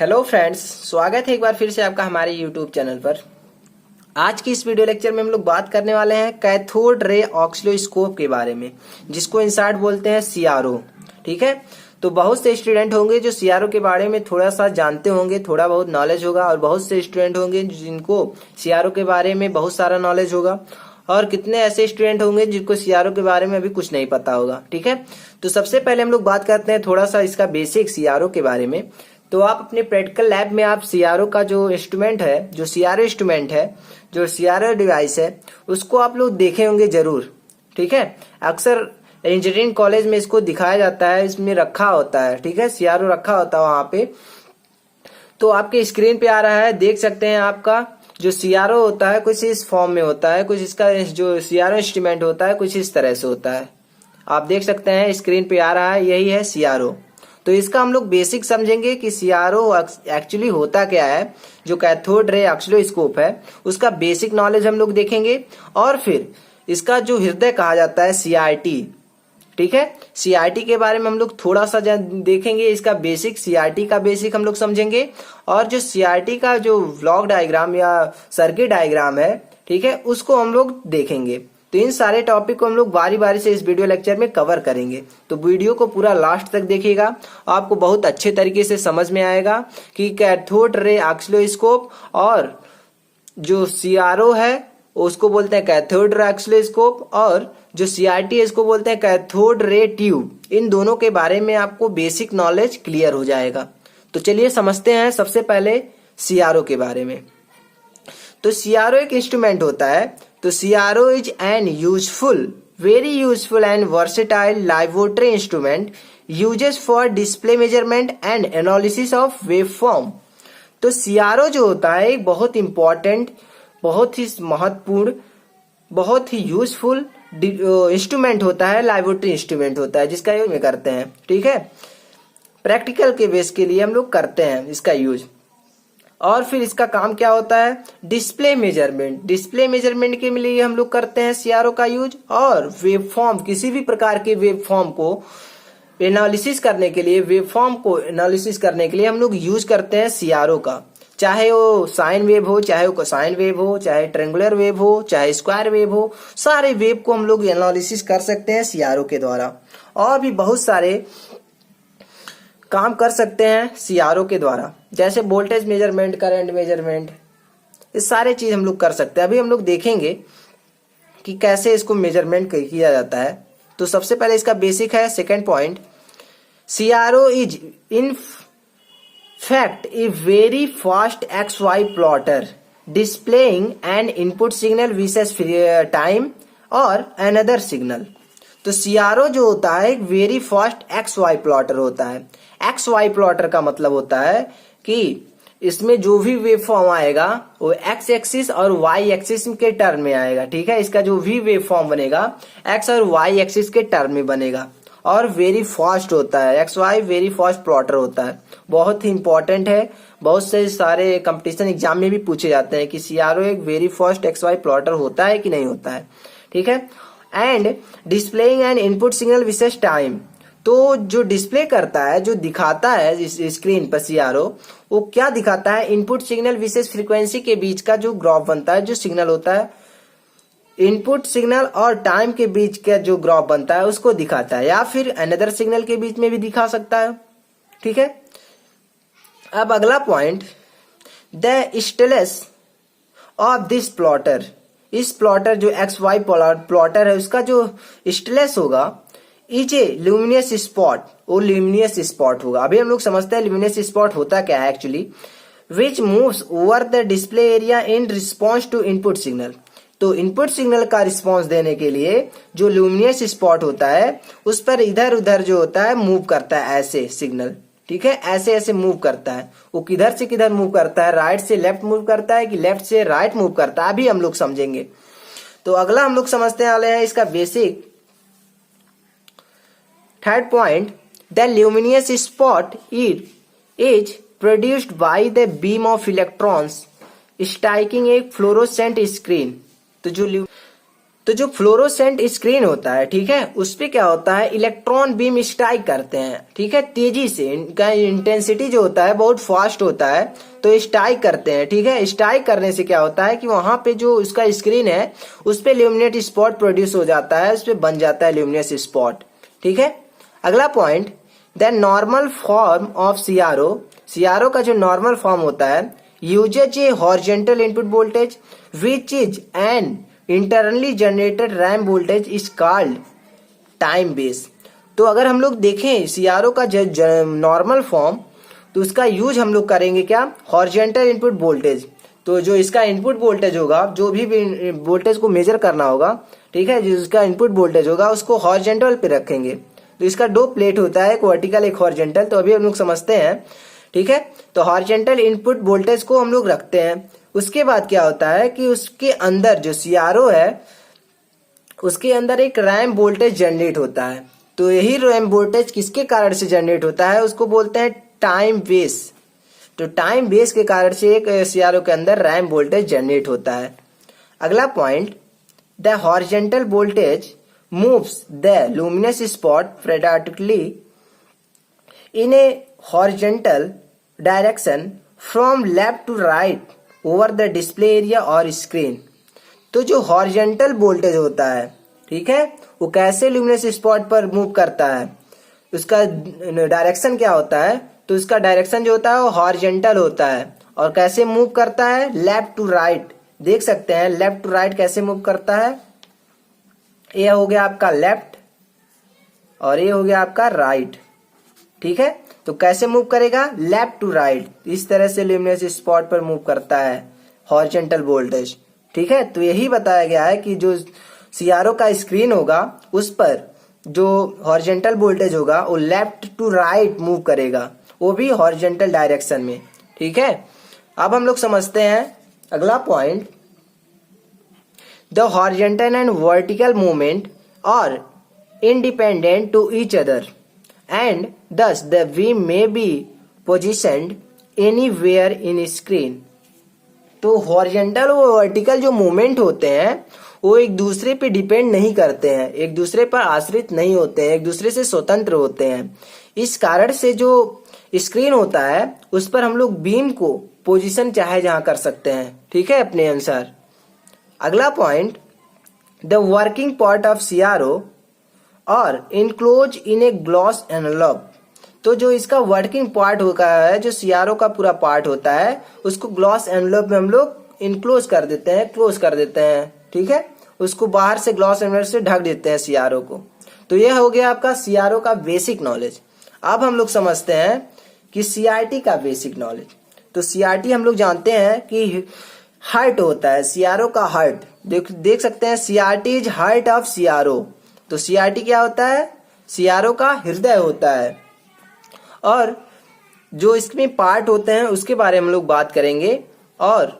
Hello friends, स्वागत है एक बार फिर से आपका हमारे यूट्यूब चैनल पर। आज की इस वीडियो लेक्चर में हम लोग बात करने वाले हैं कैथोड रे ऑसिलोस्कोप के बारे में, जिसको इन शॉर्ट बोलते हैं सीआरओ। ठीक है, तो बहुत से स्टूडेंट होंगे जो सीआरओ के बारे में थोड़ा सा जानते होंगे, थोड़ा बहुत नॉलेज होगा, और बहुत से स्टूडेंट होंगे जिनको सीआरओ के बारे में बहुत सारा नॉलेज होगा, और कितने ऐसे स्टूडेंट होंगे जिनको सीआरओ के बारे में अभी कुछ नहीं पता होगा। ठीक है, तो सबसे पहले हम लोग बात करते हैं थोड़ा सा इसका बेसिक सीआरओ के बारे में। तो आप अपने प्रैक्टिकल लैब में आप सीआरओ का जो इंस्ट्रूमेंट है, जो सीआरओ इंस्ट्रूमेंट है, जो सीआरओ डिवाइस है, उसको आप लोग देखे होंगे जरूर। ठीक है, अक्सर इंजीनियरिंग कॉलेज में इसको दिखाया जाता है, इसमें रखा होता है। ठीक है, सीआरओ रखा होता है वहां पे। तो आपके स्क्रीन पे आ रहा है, देख सकते हैं। आपका जो सीआरओ होता है कुछ इस फॉर्म में होता है, कुछ इसका जो सीआरओ इंस्ट्रूमेंट होता है कुछ इस तरह से होता है। आप देख सकते हैं स्क्रीन पे आ रहा है, यही है सीआरओ। तो इसका हम लोग बेसिक समझेंगे कि सीआरओ एक्चुअली होता क्या है। जो कैथोड रे ऑसिलोस्कोप है उसका बेसिक नॉलेज हम लोग देखेंगे, और फिर इसका जो हृदय कहा जाता है सीआरटी। ठीक है, सीआरटी के बारे में हम लोग थोड़ा सा देखेंगे, इसका बेसिक सीआरटी का बेसिक हम लोग समझेंगे, और जो सीआरटी का जो ब्लॉक डायग्राम या सर्किट डायग्राम है, ठीक है, उसको हम लोग देखेंगे। तो इन सारे टॉपिक को हम लोग बारी बारी से इस वीडियो लेक्चर में कवर करेंगे। तो वीडियो को पूरा लास्ट तक देखिएगा, आपको बहुत अच्छे तरीके से समझ में आएगा कि कैथोड रे ऑसिलोस्कोप और जो सीआरओ है उसको बोलते हैं कैथोड रे ऑसिलोस्कोप, और जो सीआरटी है इसको बोलते हैं कैथोड रे ट्यूब। इन दोनों के बारे में आपको बेसिक नॉलेज क्लियर हो जाएगा। तो चलिए समझते हैं सबसे पहले सीआरओ के बारे में। तो सीआरओ एक इंस्ट्रूमेंट होता है। तो CRO is an useful, very useful and versatile laboratory instrument uses for display measurement and analysis of waveform. तो सीआरओ जो होता है एक बहुत इंपॉर्टेंट, बहुत ही महत्वपूर्ण, बहुत ही यूजफुल इंस्ट्रूमेंट होता है, लैबोरेटरी इंस्ट्रूमेंट होता है, जिसका यूज में करते हैं। ठीक है, प्रैक्टिकल के बेस के लिए हम लोग करते हैं इसका यूज। और फिर इसका काम क्या होता है, डिस्प्ले मेजरमेंट। डिस्प्ले मेजरमेंट के लिए हम लोग करते हैं सीआरओ का यूज, और वेवफॉर्म, किसी भी प्रकार के वेवफॉर्म को एनालिसिस करने के लिए, वेवफॉर्म को एनालिसिस करने के लिए हम लोग यूज करते हैं सीआरओ का। चाहे वो साइन वेव हो, चाहे वो कोसाइन वेव हो, चाहे ट्रायंगुलर वेव हो, चाहे स्क्वायर वेव हो, सारे वेव को हम लोग एनालिसिस कर सकते हैं सीआरओ के द्वारा। और भी बहुत सारे काम कर सकते हैं सीआरओ के द्वारा, जैसे वोल्टेज मेजरमेंट, करंट मेजरमेंट, ये सारे चीज हम लोग कर सकते हैं। अभी हम लोग देखेंगे कि कैसे इसको मेजरमेंट किया जाता है। तो सबसे पहले इसका बेसिक है, second point, CRO is in fact a very fast XY plotter displaying N input signal विसेस टाइम और अनदर सिग्नल। तो सीआरओ जो होता है एक वेरी फास्ट XY प्लॉटर होता है। XY प्लॉटर का मतलब होता है कि इसमें जो भी वेव फॉर्म आएगा वो एक्स एक्सिस और वाई एक्सिस के टर्म में आएगा। ठीक है, इसका जो भी वेव फॉर्म बनेगा एक्स और वाई एक्सिस के टर्म में बनेगा, और वेरी फास्ट होता है। XY वेरी फास्ट प्लॉटर होता है, बहुत ही इंपॉर्टेंट है। बहुत से सारे कंपटीशन एग्जाम में भी पूछे जाते हैं कि सीआरओ एक वेरी फास्ट XY प्लॉटर होता है कि नहीं होता है। ठीक है, and displaying N input signal विसेस टाइम। तो जो डिस्प्ले करता है, जो दिखाता है इस स्क्रीन पर सीआरओ, वो क्या दिखाता है, इनपुट सिग्नल विशेष फ्रीक्वेंसी के बीच का जो ग्राफ बनता है, जो सिग्नल होता है, इनपुट सिग्नल और टाइम के बीच का जो ग्राफ बनता है उसको दिखाता है, या फिर अनदर सिग्नल के बीच में भी दिखा सकता है। ठीक है, अब अगला point, the status of this plotter. इस प्लॉटर जो XY प्लॉटर है उसका जो स्टेटस होगा इज ए ल्यूमिनियस स्पॉट, वो ल्यूमिनियस स्पॉट होगा। अभी हम लोग समझते हैं ल्यूमिनियस स्पॉट होता क्या है actually, which moves over the display area in response to input signal. तो इनपुट सिग्नल का रिस्पॉन्स देने के लिए जो ल्यूमिनियस स्पॉट होता है उस पर इधर उधर जो होता है मूव करता है, ऐसे सिग्नल। ठीक है, ऐसे ऐसे मूव करता है। वो किधर से किधर मूव करता है, राइट से लेफ्ट मूव करता है कि लेफ्ट से राइट मूव करता है, अभी हम लोग समझेंगे। तो अगला हम लोग समझते वाले हैं इसका basic, third point, the luminous spot is produced by the beam of electrons striking A fluorescent screen. तो जो तो जो फ्लोरोसेंट स्क्रीन होता है, ठीक है, उस पे क्या होता है, इलेक्ट्रॉन बीम स्ट्राइक करते हैं, ठीक है, तेजी से। इनका इंटेंसिटी जो होता है बहुत फास्ट होता है, तो स्ट्राइक करते हैं, ठीक है। स्ट्राइक करने से क्या होता है कि वहां पे जो उसका स्क्रीन है उस पे ल्यूमिनेट स्पॉट प्रोड्यूस हो जाता है, उस पे बन जाता है ल्यूमिनस स्पॉट, ठीक है। अगला point, the normal form of CRO, CRO का जो नॉर्मल फॉर्म होता है, usage A horizontal input voltage which is an internally generated ramp voltage is called time base. तो अगर हम लोग देखें सीआरओ का नॉर्मल फॉर्म, तो उसका यूज हम लोग करेंगे क्या, हॉरिजॉन्टल इनपुट वोल्टेज। तो जो इसका इनपुट वोल्टेज होगा, जो भी वोल्टेज को मेजर करना होगा, ठीक है, जो इसका इनपुट वोल्टेज होगा उसको हॉरिजॉन्टल पे रखेंगे। तो इसका दो प्लेट होता है, एक वर्टिकल एक हॉरिजॉन्टल। तो अभी हम लोग समझते हैं, ठीक है। तो हॉरिजॉन्टल इनपुट वोल्टेज को हम लोग रखते हैं। उसके बाद क्या होता है कि उसके अंदर जो सीआरओ है उसके अंदर एक रैम्प वोल्टेज जनरेट होता है। तो यही रैम्प वोल्टेज किसके कारण से जनरेट होता है, उसको बोलते हैं टाइम बेस। तो टाइम बेस के कारण से एक सीआरओ के अंदर रैम्प वोल्टेज जनरेट होता है। अगला point, the horizontal voltage moves the luminous spot predominantly in a horizontal direction from left to right over the display area or screen। तो जो हॉरिजॉन्टल वोल्टेज होता है, ठीक है, वो कैसे लुमिनस स्पॉट पर मूव करता है, उसका डायरेक्शन क्या होता है, तो उसका डायरेक्शन जो होता है वो हॉरिजॉन्टल होता है। और कैसे मूव करता है, लेफ्ट टू राइट। देख सकते हैं लेफ्ट टू राइट कैसे मूव करता है। ये हो गया आपका लेफ्ट और ये हो गया आपका राइट, ठीक है। तो कैसे मूव करेगा, लेफ्ट टू राइट, इस तरह से लुमिनस स्पॉट पर मूव करता है हॉरिजॉन्टल वोल्टेज, ठीक है। तो यही बताया गया है कि जो सीआरओ का स्क्रीन होगा उस पर जो हॉरिजॉन्टल वोल्टेज होगा वो लेफ्ट टू राइट मूव करेगा, वो भी हॉरिजॉन्टल डायरेक्शन में, ठीक है। अब हम लोग समझते हैं अगला point, the horizontal and vertical movement are independent to each other and thus the beam may be positioned anywhere in screen। तो हॉरिजॉन्टल और वर्टिकल जो मूवमेंट होते हैं वो एक दूसरे पे डिपेंड नहीं करते हैं, एक दूसरे पर आश्रित नहीं होते हैं, एक दूसरे से स्वतंत्र होते हैं। इस कारण से जो स्क्रीन होता है उस पर हम लोग बीम को पोजीशन चाहे जहां कर सकते हैं, ठीक है, अपने अनुसार। अगला point, the working part of CRO और enclose in a glass envelope. तो जो इसका वर्किंग पार्ट होता है, जो सीआरओ का पूरा पार्ट होता है, उसको ग्लॉस एनवलप में हम लोग इनक्लोज कर देते हैं, क्लोज कर देते हैं, ठीक है। उसको बाहर से ग्लॉस एनवलप से ढक देते हैं सीआरओ को। तो यह हो गया आपका सीआरओ का बेसिक नॉलेज। अब हम लोग समझते हैं कि सीआरटी का बेसिक नॉलेज। तो सीआरटी हम लोग जानते हैं कि हार्ट होता है, सीआरओ का हार्ट। देख सकते हैं CRT is heart of CRO. तो सीआरटी क्या होता है, सीआरओ का हृदय होता है। और जो इसमें पार्ट होते हैं उसके बारे में हम लोग बात करेंगे और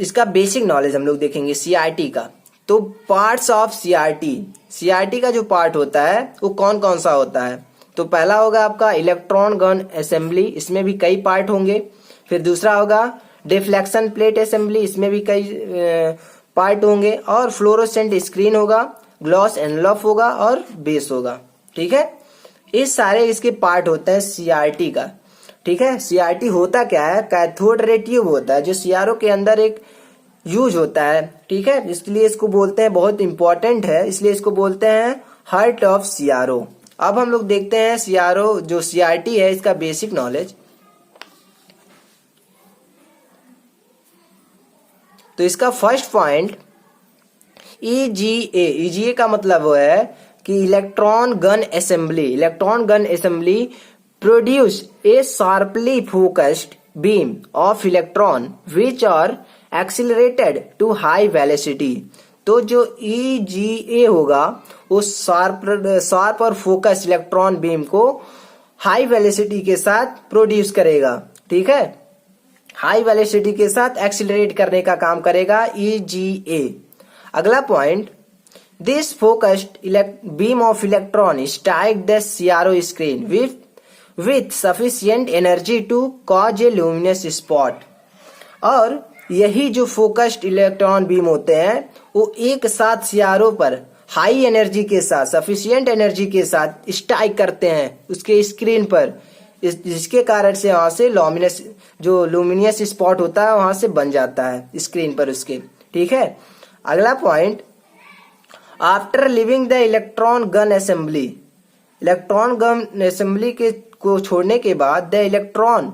इसका बेसिक नॉलेज हम लोग देखेंगे सीआरटी का। तो पार्ट्स ऑफ सीआरटी, सीआरटी का जो पार्ट होता है वो कौन कौन सा होता है। तो पहला होगा आपका इलेक्ट्रॉन गन असेंबली, इसमें भी कई पार्ट होंगे। फिर दूसरा होगा डिफ्लेक्शन प्लेट असेंबली, इसमें भी कई पार्ट होंगे। और फ्लोरोसेंट स्क्रीन होगा, ग्लॉस एनवलप होगा और बेस होगा, ठीक है। इस सारे इसके पार्ट होते हैं सीआरटी का, ठीक है। सीआरटी होता क्या है, कैथोड रे ट्यूब होता है जो सीआरओ के अंदर एक यूज होता है, ठीक है। इसलिए इसको बोलते हैं, बहुत इंपॉर्टेंट है, इसलिए इसको बोलते हैं हार्ट ऑफ सीआरओ। अब हम लोग देखते हैं सीआरओ जो सीआरटी है इसका बेसिक नॉलेज। तो इसका फर्स्ट पॉइंट ईजीए, ईजीए का मतलब वो है कि electron gun assembly. Electron gun assembly produce a sharply focused beam of electron which are accelerated to high velocity. तो जो ईजीए होगा वो शार्प और फोकस इलेक्ट्रॉन बीम को हाई वेलोसिटी के साथ प्रोड्यूस करेगा, ठीक है। हाई वेलोसिटी के साथ एक्सिलरेट करने का काम करेगा ईजीए। अगला point, this focused beam of electron strike the CRO screen with sufficient energy to cause a luminous spot. और यही जो फोकस्ड इलेक्ट्रॉन बीम होते हैं वो एक साथ सीआरओ पर हाई एनर्जी के साथ, सफिशिएंट एनर्जी के साथ स्ट्राइक करते हैं उसके स्क्रीन पर, जिसके कारण से वहां से लुमिनियस स्पॉट होता है वहां से बन जाता है स्क्रीन पर उसके। ठीक है, अगला point, after leaving the electron gun assembly, electron gun assembly के को छोड़ने के बाद the electron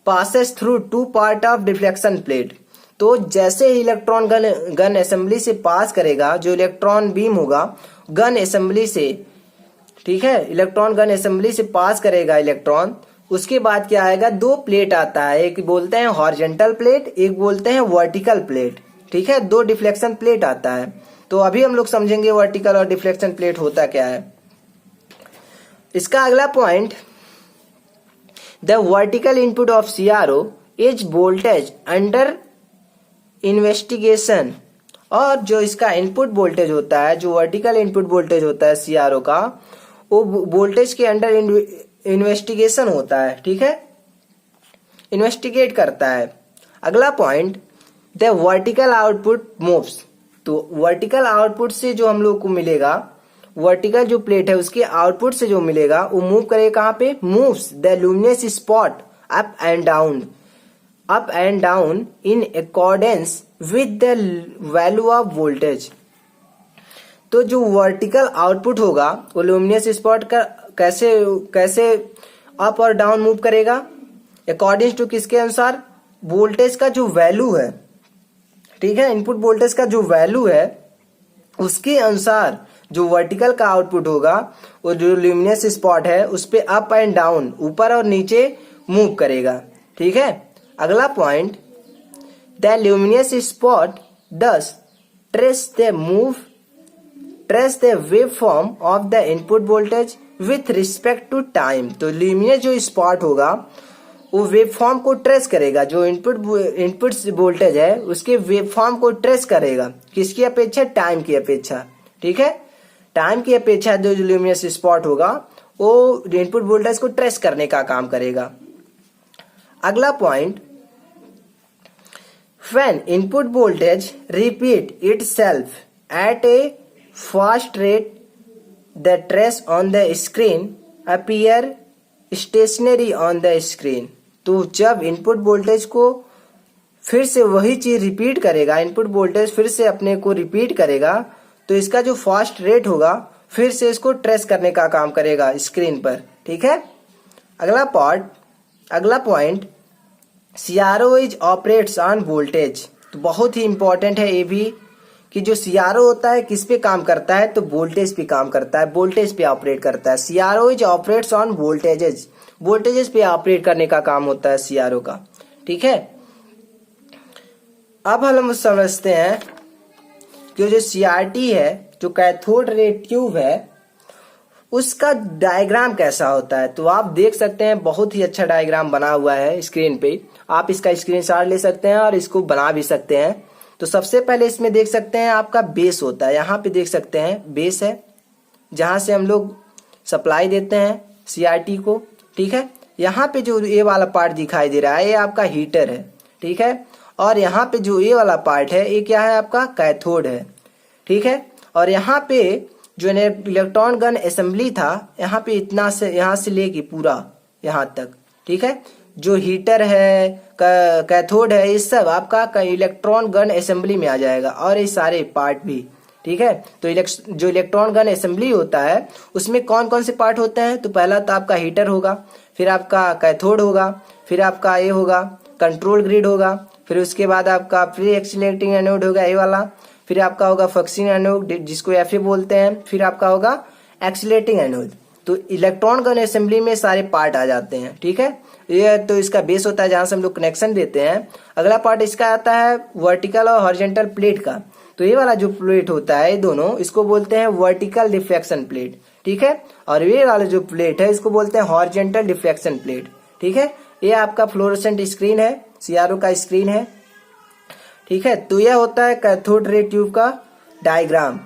passes through two part of deflection plate. तो जैसे ही इलेक्ट्रॉन गन असेंबली से पास करेगा, जो इलेक्ट्रॉन बीम होगा गन असेंबली से, ठीक है, इलेक्ट्रॉन गन असेंबली से पास करेगा इलेक्ट्रॉन, उसके बाद क्या आएगा, दो प्लेट आता है, एक बोलते हैं हॉरिजॉन्टल प्लेट, एक बोलते हैं वर्टिकल प्लेट। ठीक है, दो डिफ्लेक्शन प्लेट आता है। तो अभी हम लोग समझेंगे वर्टिकल और डिफ्लेक्शन प्लेट होता क्या है। इसका अगला point, the vertical input of CRO is voltage under investigation. और जो इसका इनपुट वोल्टेज होता है, जो वर्टिकल इनपुट वोल्टेज होता है सीआरओ का, वो वोल्टेज के अंडर इन्वेस्टिगेशन होता है। ठीक है, इन्वेस्टिगेट करता है। अगला point, the vertical output moves. तो वर्टिकल आउटपुट से जो हम लोग को मिलेगा, वर्टिकल जो प्लेट है उसके आउटपुट से जो मिलेगा वो मूव करेगा कहां पे, moves the luminous spot up and down in accordance with the value of voltage. तो जो वर्टिकल आउटपुट होगा वो लुमिनस स्पॉट का कैसे अप और डाउन मूव करेगा, अकॉर्डिंग टू किसके अनुसार, वोल्टेज का जो वैल्यू है। ठीक है, इनपुट वोल्टेज का जो वैल्यू है उसके अनुसार जो वर्टिकल का आउटपुट होगा वो जो ल्यूमिनस स्पॉट है उस पे अप एंड डाउन, ऊपर और नीचे मूव करेगा। ठीक है, अगला point, the luminous spot does trace the wave form of the input voltage with respect to time. तो ल्यूमिनस जो स्पॉट होगा वो वेव फॉर्म को ट्रेस करेगा, जो इनपुट वोल्टेज है उसके वेव फॉर्म को ट्रेस करेगा, किसकी अपेक्षा, टाइम की अपेक्षा। ठीक है, टाइम की अपेक्षा जो ल्यूमिनस स्पॉट होगा वो इनपुट वोल्टेज को ट्रेस करने का काम करेगा। अगला point, when input voltage repeat itself at a fast rate the trace on the screen appear stationary on the screen. तो जब इनपुट वोल्टेज को फिर से वही चीज रिपीट करेगा, इनपुट वोल्टेज फिर से अपने को रिपीट करेगा, तो इसका जो फास्ट रेट होगा फिर से इसको ट्रेस करने का काम करेगा स्क्रीन पर। ठीक है, अगला point, CRO is operates on voltage. तो बहुत ही इंपॉर्टेंट है ये भी कि जो सीआरओ होता है किस पे काम करता है, तो वोल्टेज पे काम करता है, वोल्टेज पे ऑपरेट करता है। CRO is operates on voltages पे ऑपरेट करने का काम होता है सीआरओ का। ठीक है, अब हम समझते हैं कि जो सीआरटी है, जो कैथोड रे ट्यूब है, उसका डायग्राम कैसा होता है। तो आप देख सकते हैं बहुत ही अच्छा डायग्राम बना हुआ है स्क्रीन पे, आप इसका स्क्रीनशॉट ले सकते हैं और इसको बना भी सकते हैं। तो सबसे पहले इसमें देख सकते हैं आपका बेस होता है, यहाँ पे देख सकते हैं बेस है जहां से हम लोग सप्लाई देते हैं सीआरटी को। ठीक है, यहाँ पे जो ये वाला पार्ट दिखाई दे रहा है ये आपका हीटर है। ठीक है, और यहाँ पे जो ये वाला पार्ट है ये क्या है, आपका कैथोड है। ठीक है, और यहाँ पे जो इलेक्ट्रॉन गन असेंबली था, यहाँ पे इतना से यहाँ से लेके पूरा यहाँ तक। ठीक है, जो हीटर है, कैथोड है, ये सब आपका इलेक्ट्रॉन गन असेंबली में आ जाएगा, और ये सारे पार्ट भी। ठीक है, तो जो इलेक्ट्रॉन गन असेंबली होता है उसमें कौन कौन से पार्ट होते हैं, तो पहला तो आपका हीटर होगा, फिर आपका कैथोड होगा, फिर आपका ये होगा कंट्रोल ग्रिड होगा, फिर उसके बाद आपका प्री एक्सीलरेटिंग एनोड होगा ये वाला, फिर आपका होगा फॉक्सिंग एनोड जिसको एफए बोलते हैं, फिर आपका होगा एक्सीलरेटिंग एनोड। तो इलेक्ट्रॉन गन असेंबली में सारे पार्ट आ जाते हैं। ठीक है, ये तो इसका बेस होता है जहां से हम लोग कनेक्शन देते हैं। अगला पार्ट इसका आता है वर्टिकल और हॉरिजॉन्टल प्लेट का। तो ये वाला जो प्लेट होता है, ये दोनों, इसको बोलते हैं वर्टिकल डिफ्लेक्शन प्लेट। ठीक है, और ये वाला जो प्लेट है इसको बोलते हैं हॉरिजॉन्टल डिफ्लेक्शन प्लेट। ठीक है, ये आपका फ्लोरोसेंट स्क्रीन है, सीआरओ का स्क्रीन है। ठीक है, तो यह होता है कैथोड रे ट्यूब का डायग्राम।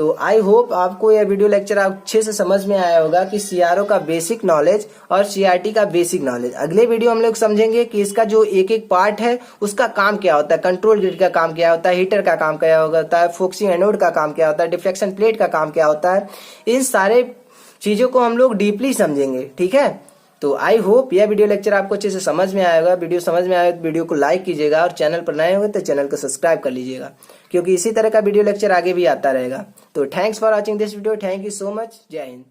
तो आई होप आपको यह वीडियो लेक्चर अच्छे से समझ में आया होगा कि सीआरओ का बेसिक नॉलेज और सीआरटी का बेसिक नॉलेज। अगले वीडियो हम लोग समझेंगे कि इसका जो एक एक पार्ट है उसका काम क्या होता है, कंट्रोल ग्रिड का काम क्या होता है, हीटर का काम क्या होता है, फोकसिंग एनोड का काम क्या होता है, डिफ्लेक्शन प्लेट का काम क्या होता है। इन सारे चीजों को हम लोग डीपली समझेंगे, ठीक है। तो आई होप यह वीडियो लेक्चर आपको अच्छे से समझ में आएगा। वीडियो समझ में आए तो वीडियो को लाइक कीजिएगा और चैनल पर नए होंगे तो चैनल को सब्सक्राइब कर लीजिएगा, क्योंकि इसी तरह का वीडियो लेक्चर आगे भी आता रहेगा। तो thanks for watching this video. Thank you so much. जय हिंद।